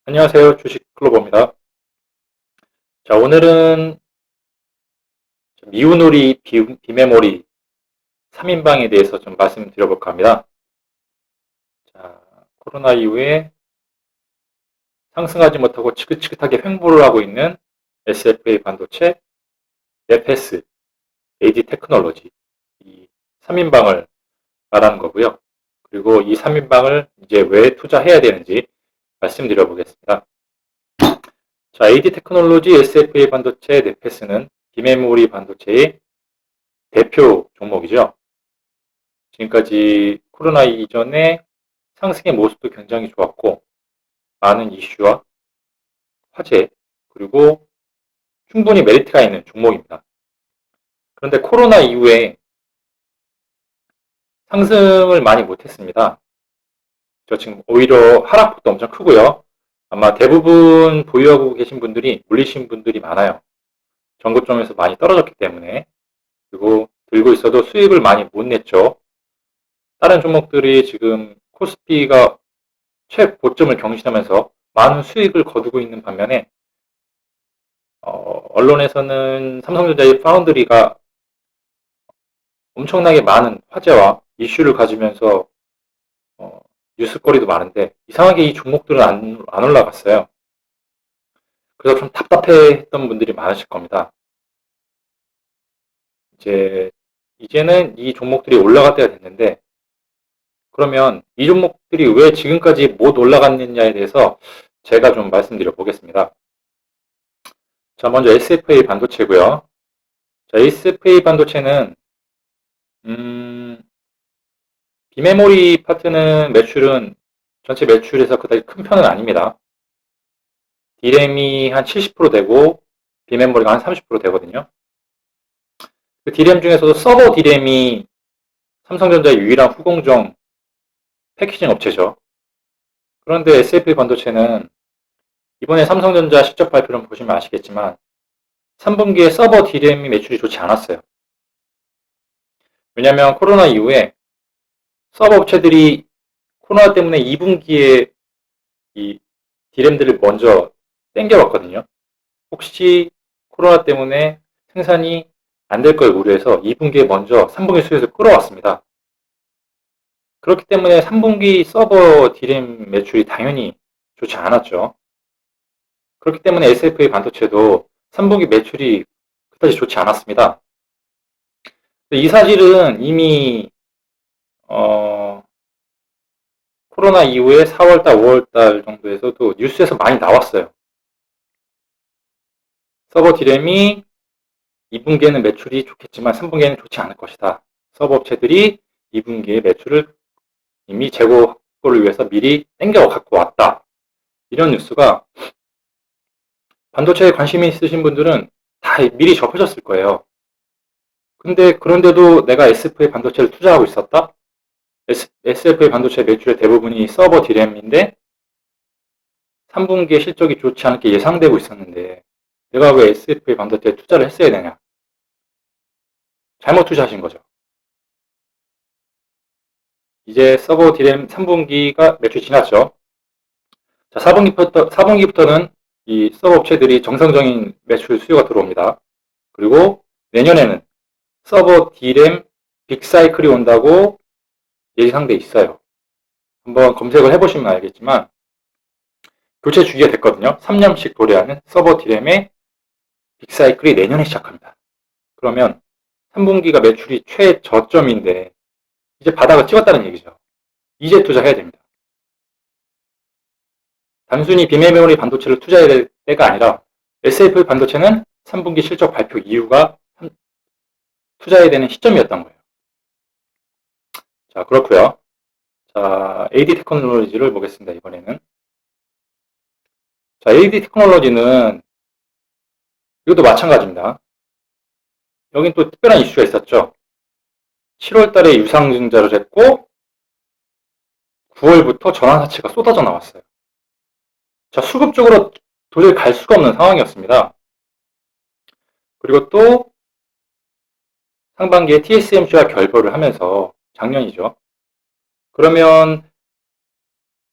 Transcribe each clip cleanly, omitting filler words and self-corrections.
안녕하세요. 주식클로버입니다. 자, 오늘은 미우놀이 비메모리 3인방에 대해서 좀 말씀드려볼까 합니다. 자, 코로나 이후에 상승하지 못하고 지긋지긋하게 횡보를 하고 있는 SFA 반도체, 네페스, AD 테크놀로지 이 3인방을 말하는 거고요. 그리고 이 3인방을 이제 왜 투자해야 되는지 말씀드려보겠습니다. 자, AD 테크놀로지, SFA 반도체, 네페스는 비메모리 반도체의 대표 종목이죠. 지금까지 코로나 이전에 상승의 모습도 굉장히 좋았고, 많은 이슈와 화제, 그리고 충분히 메리트가 있는 종목입니다. 그런데 코로나 이후에 상승을 많이 못했습니다. 저 지금 오히려 하락폭도 엄청 크고요. 아마 대부분 보유하고 계신 분들이 물리신 분들이 많아요. 전고점에서 많이 떨어졌기 때문에. 그리고 들고 있어도 수익을 많이 못 냈죠. 다른 종목들이 지금 코스피가 최고점을 경신하면서 많은 수익을 거두고 있는 반면에 언론에서는 삼성전자의 파운드리가 엄청나게 많은 화제와 이슈를 가지면서 뉴스거리도 많은데 이상하게 이 종목들은 안 올라갔어요. 그래서 좀 답답해했던 분들이 많으실 겁니다. 이제는 이 종목들이 올라갈 때가 됐는데 그러면 이 종목들이 왜 지금까지 못 올라갔느냐에 대해서 제가 좀 말씀드려 보겠습니다. 자, 먼저 SFA 반도체고요. 자, SFA 반도체는 비메모리 파트는 매출은 전체 매출에서 그다지 큰 편은 아닙니다. D램이 한 70% 되고 비메모리가 한 30% 되거든요. 그 D램 중에서도 서버 D램이 삼성전자의 유일한 후공정 패키징 업체죠. 그런데 SFA 반도체는 이번에 삼성전자 실적 발표를 보시면 아시겠지만 3분기에 서버 D램이 매출이 좋지 않았어요. 왜냐하면 코로나 이후에 서버 업체들이 코로나 때문에 2분기에 이 D램들을 먼저 땡겨왔거든요. 혹시 코로나 때문에 생산이 안 될 걸 우려해서 2분기에 먼저 3분기 수요에서 끌어왔습니다. 그렇기 때문에 3분기 서버 D램 매출이 당연히 좋지 않았죠. 그렇기 때문에 SFA 반도체도 3분기 매출이 그다지 좋지 않았습니다. 이 사실은 이미 코로나 이후에 4월달, 5월달 정도에서도 뉴스에서 많이 나왔어요. 서버 D램이 2분기에는 매출이 좋겠지만 3분기에는 좋지 않을 것이다. 서버 업체들이 2분기에 매출을 이미 재고 확보를 위해서 미리 땡겨 갖고 왔다. 이런 뉴스가 반도체에 관심이 있으신 분들은 다 미리 접해졌을 거예요. 근데 그런데도 내가 SFA 반도체를 투자하고 있었다? SFA 반도체 매출의 대부분이 서버 D램인데 3분기에 실적이 좋지 않게 예상되고 있었는데 내가 왜 SFA 반도체에 투자를 했어야 되냐? 잘못 투자하신 거죠. 이제 서버 D램 3분기가 매출 지났죠. 자, 4분기부터는 이 서버 업체들이 정상적인 매출 수요가 들어옵니다. 그리고 내년에는 서버 D램 빅사이클이 온다고 예상돼 있어요. 한번 검색을 해보시면 알겠지만 교체 주기가 됐거든요. 3년씩 도래하는 서버 D램의 빅사이클이 내년에 시작합니다. 그러면 3분기가 매출이 최저점인데 이제 바닥을 찍었다는 얘기죠. 이제 투자해야 됩니다. 단순히 비메모리 반도체를 투자해야 될 때가 아니라 SF 반도체는 3분기 실적 발표 이후가 투자해야 되는 시점이었던 거예요. 자, 그렇고요. 자, AD 테크놀로지를 보겠습니다. 이번에는. 자, AD 테크놀로지는 이것도 마찬가지입니다. 여긴 또 특별한 이슈가 있었죠. 7월 달에 유상증자를 했고 9월부터 전환사채가 쏟아져 나왔어요. 자, 수급 쪽으로 도저히 갈 수가 없는 상황이었습니다. 그리고 또 상반기에 TSMC와 결별을 하면서 작년이죠. 그러면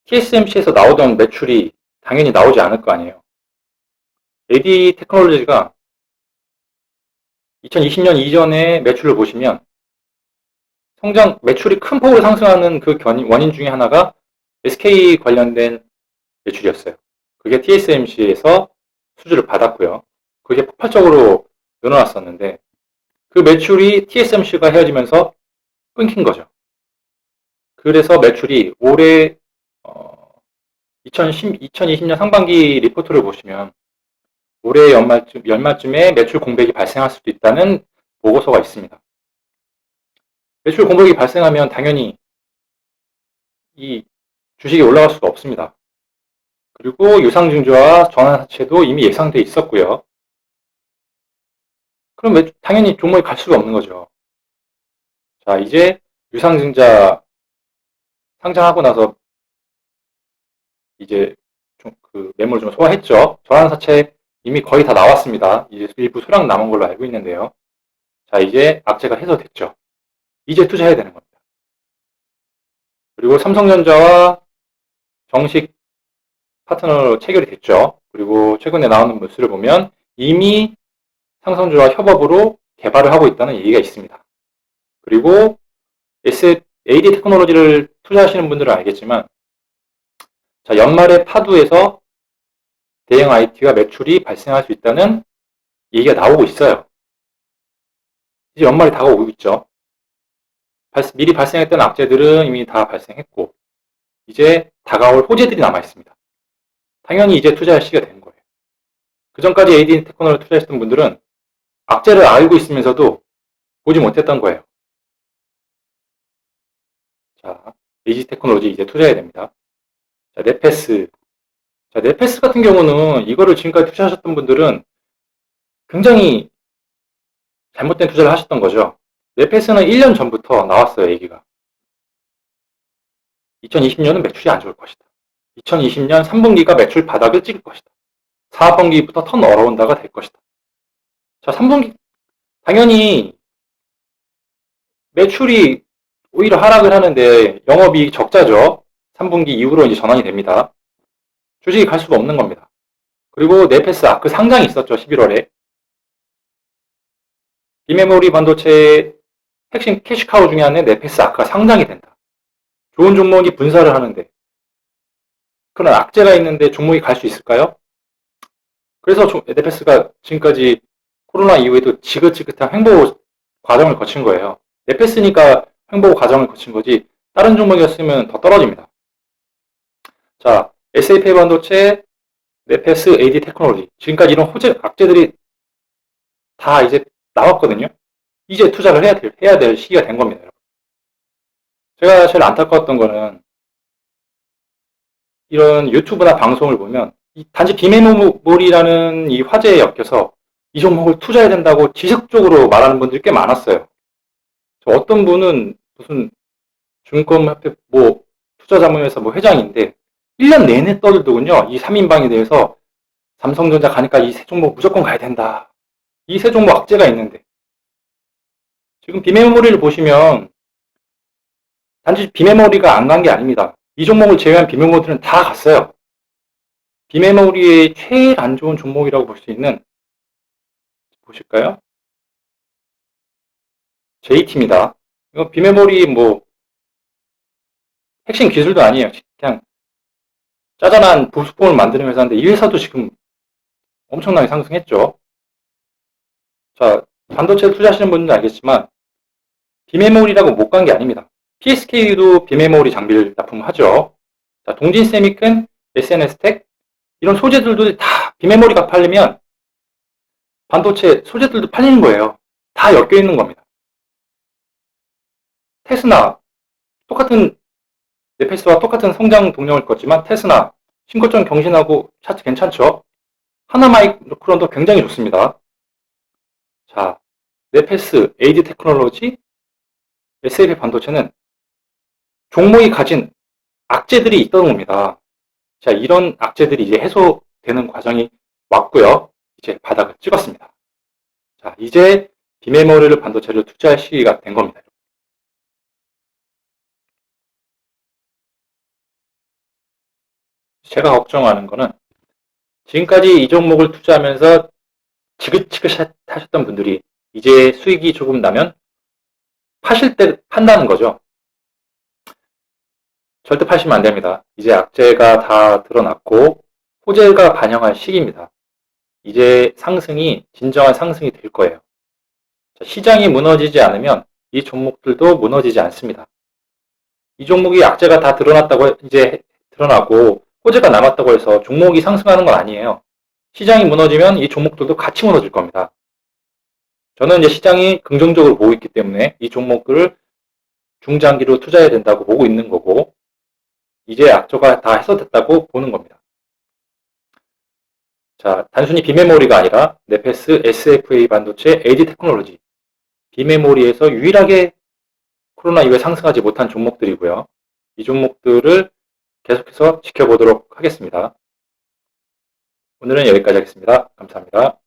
TSMC에서 나오던 매출이 당연히 나오지 않을 거 아니에요. AD 테크놀로지가 2020년 이전의 매출을 보시면 매출이 큰 폭으로 상승하는 그 원인 중에 하나가 SK 관련된 매출이었어요. 그게 TSMC에서 수주를 받았고요. 그게 폭발적으로 늘어났었는데 그 매출이 TSMC가 헤어지면서 끊긴 거죠. 그래서 매출이 올해 2020년 상반기 리포트를 보시면 올해 연말쯤에 매출 공백이 발생할 수도 있다는 보고서가 있습니다. 매출 공백이 발생하면 당연히 이 주식이 올라갈 수가 없습니다. 그리고 유상증자와 전환사채도 이미 예상돼 있었고요. 그럼 당연히 종목이 갈 수가 없는 거죠. 자, 이제 유상증자 상장하고 나서 이제 그 매물 좀 소화했죠. 전환사채 이미 거의 다 나왔습니다. 이제 일부 소량 남은 걸로 알고 있는데요. 자, 이제 악재가 해소됐죠. 이제 투자해야 되는 겁니다. 그리고 삼성전자와 정식 파트너로 체결이 됐죠. 그리고 최근에 나오는 뉴스를 보면 이미 삼성전자와 협업으로 개발을 하고 있다는 얘기가 있습니다. 그리고 AD 테크놀로지를 투자하시는 분들은 알겠지만 자, 연말에 파두에서 대형 IT가 매출이 발생할 수 있다는 얘기가 나오고 있어요. 이제 연말이 다가오고 있죠. 미리 발생했던 악재들은 이미 다 발생했고 이제 다가올 호재들이 남아 있습니다. 당연히 이제 투자할 시기가 된 거예요. 그 전까지 AD 테크놀로지 투자했던 분들은 악재를 알고 있으면서도 보지 못했던 거예요. 자, AD 테크놀로지 이제 투자해야 됩니다. 자, 네페스. 자, 네페스 같은 경우는 이거를 지금까지 투자하셨던 분들은 굉장히 잘못된 투자를 하셨던 거죠. 네페스는 1년 전부터 나왔어요, 얘기가. 2020년은 매출이 안 좋을 것이다. 2020년 3분기가 매출 바닥을 찍을 것이다. 4분기부터 턴 어라운드가 될 것이다. 자, 3분기 당연히 매출이 오히려 하락을 하는데 영업이익 적자죠. 3분기 이후로 이제 전환이 됩니다. 주식이 갈 수가 없는 겁니다. 그리고 네페스 아크 상장이 있었죠. 11월에. 비메모리 반도체 핵심 캐시카우 중에 하나의 네페스 아크가 상장이 된다. 좋은 종목이 분사를 하는데 그런 악재가 있는데 종목이 갈 수 있을까요? 그래서 네페스가 지금까지 코로나 이후에도 지긋지긋한 횡보 과정을 거친 거예요. 네페스니까 횡보 과정을 거친 거지 다른 종목이었으면 더 떨어집니다. 자, SAP 반도체, 네페스, AD 테크놀로지 지금까지 이런 악재들이 다 이제 나왔거든요. 이제 투자를 해야 될 시기가 된 겁니다. 여러분. 제가 제일 안타까웠던 거는 이런 유튜브나 방송을 보면 단지 비메모리라는 이 화제에 엮여서 이 종목을 투자해야 된다고 지속적으로 말하는 분들이 꽤 많았어요. 어떤 분은 무슨 증권협회 투자자문회사 회장인데 1년 내내 떠들더군요. 이 3인방에 대해서 삼성전자 가니까 이 세 종목 무조건 가야 된다. 이 세 종목 악재가 있는데 지금 비메모리를 보시면 단지 비메모리가 안 간 게 아닙니다. 이 종목을 제외한 비메모리들은 다 갔어요. 비메모리의 제일 안 좋은 종목이라고 볼 수 있는 보실까요? JT입니다. 이거 비메모리 핵심 기술도 아니에요. 그냥 짜잔한 부수품을 만드는 회사인데 이 회사도 지금 엄청나게 상승했죠. 자, 반도체 투자하시는 분들은 알겠지만 비메모리라고 못 간 게 아닙니다. PSK도 비메모리 장비를 납품하죠. 자, 동진세미큰, SNS텍 이런 소재들도 다 비메모리가 팔리면 반도체 소재들도 팔리는 거예요. 다 엮여 있는 겁니다. 테스나 똑같은 네페스와 똑같은 성장 동력을 껐지만 테스나 신고점 경신하고 차트 괜찮죠? 하나마이크론도 굉장히 좋습니다. 자, 네페스, AD 테크놀로지, SAP 반도체는 종목이 가진 악재들이 있던 겁니다. 자, 이런 악재들이 이제 해소되는 과정이 왔고요. 이제 바닥을 찍었습니다. 자, 이제 비메모리를 반도체를 투자할 시기가 된 겁니다. 제가 걱정하는 거는 지금까지 이 종목을 투자하면서 지긋지긋 하셨던 분들이 이제 수익이 조금 나면 파실 때 판다는 거죠. 절대 파시면 안 됩니다. 이제 악재가 다 드러났고 호재가 반영할 시기입니다. 이제 상승이 진정한 상승이 될 거예요. 시장이 무너지지 않으면 이 종목들도 무너지지 않습니다. 이 종목이 악재가 다 드러났다고 이제 드러나고 호재가 남았다고 해서 종목이 상승하는 건 아니에요. 시장이 무너지면 이 종목들도 같이 무너질 겁니다. 저는 이제 시장이 긍정적으로 보고 있기 때문에 이 종목들을 중장기로 투자해야 된다고 보고 있는 거고 이제 악재가 다 해소됐다고 보는 겁니다. 자, 단순히 비메모리가 아니라 네페스, SFA 반도체, AD 테크놀로지 비메모리에서 유일하게 코로나 이후에 상승하지 못한 종목들이고요. 이 종목들을 계속해서 지켜보도록 하겠습니다. 오늘은 여기까지 하겠습니다. 감사합니다.